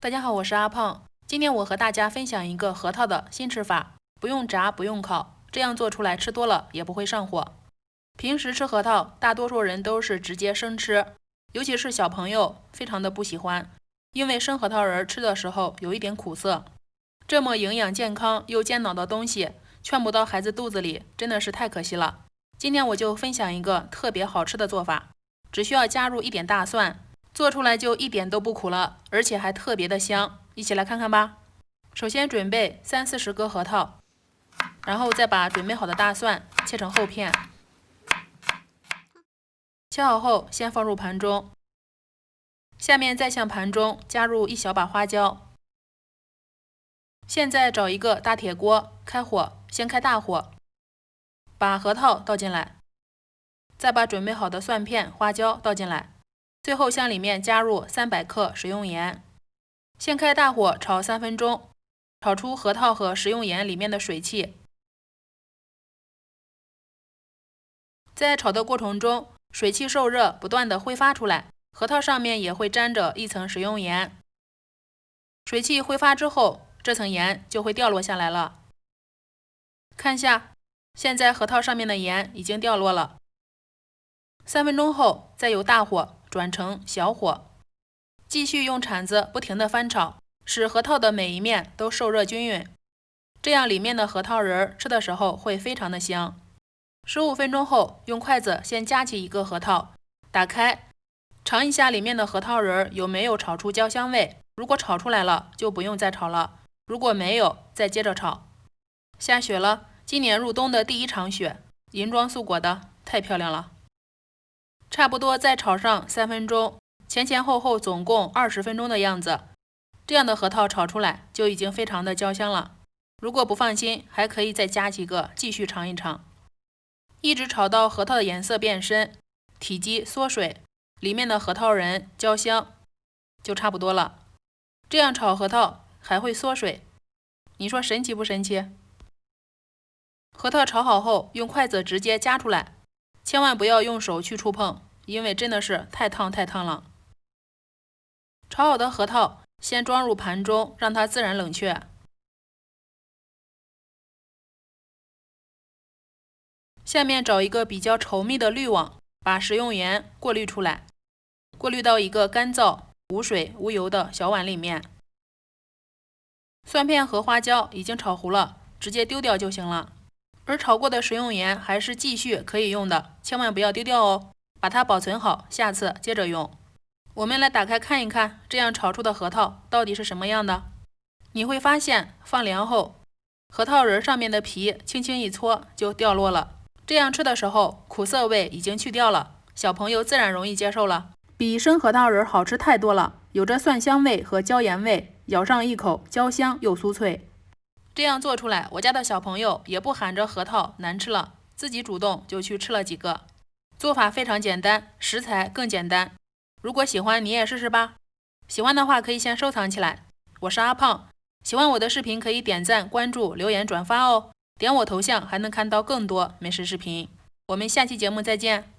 大家好，我是阿胖。今天我和大家分享一个核桃的新吃法，不用炸，不用烤，这样做出来吃多了也不会上火。平时吃核桃，大多数人都是直接生吃，尤其是小朋友，非常的不喜欢，因为生核桃仁吃的时候有一点苦涩。这么营养健康又健脑的东西，劝不到孩子肚子里，真的是太可惜了。今天我就分享一个特别好吃的做法，只需要加入一点大蒜。做出来就一点都不苦了，而且还特别的香，一起来看看吧。首先准备30-40个核桃，然后再把准备好的大蒜切成厚片，切好后先放入盘中。下面再向盘中加入一小把花椒。现在找一个大铁锅，开火，先开大火，把核桃倒进来，再把准备好的蒜片、花椒倒进来。最后向里面加入300克食用盐，先开大火炒3分钟，炒出核桃和食用盐里面的水汽。在炒的过程中，水汽受热，不断的挥发出来，核桃上面也会沾着一层食用盐。水汽挥发之后，这层盐就会掉落下来了。看下，现在核桃上面的盐已经掉落了。3分钟后，再由大火转成小火，继续用铲子不停地翻炒，使核桃的每一面都受热均匀，这样里面的核桃仁吃的时候会非常的香。15分钟后，用筷子先夹起一个核桃，打开，尝一下里面的核桃仁有没有炒出焦香味，如果炒出来了，就不用再炒了，如果没有，再接着炒。下雪了，今年入冬的第一场雪，银装素裹的，太漂亮了。差不多再炒上3分钟，前后后总共20分钟的样子，这样的核桃炒出来就已经非常的焦香了。如果不放心，还可以再加几个继续尝一尝，一直炒到核桃的颜色变深，体积缩水，里面的核桃仁焦香，就差不多了。这样炒核桃还会缩水，你说神奇不神奇？核桃炒好后，用筷子直接夹出来，千万不要用手去触碰，因为真的是太烫了。炒好的核桃先装入盘中，让它自然冷却。下面找一个比较稠密的滤网，把食用盐过滤出来，过滤到一个干燥、无水、无油的小碗里面。蒜片和花椒已经炒糊了，直接丢掉就行了。而炒过的食用盐还是继续可以用的，千万不要丢掉哦，把它保存好，下次接着用。我们来打开看一看，这样炒出的核桃到底是什么样的？你会发现放凉后，核桃仁上面的皮轻轻一搓就掉落了，这样吃的时候苦涩味已经去掉了，小朋友自然容易接受了，比生核桃仁好吃太多了，有着蒜香味和椒盐味，咬上一口焦香又酥脆。这样做出来，我家的小朋友也不喊着核桃难吃了，自己主动就去吃了几个。做法非常简单，食材更简单。如果喜欢，你也试试吧。喜欢的话可以先收藏起来。我是阿胖，喜欢我的视频可以点赞、关注、留言、转发哦。点我头像还能看到更多美食视频。我们下期节目再见。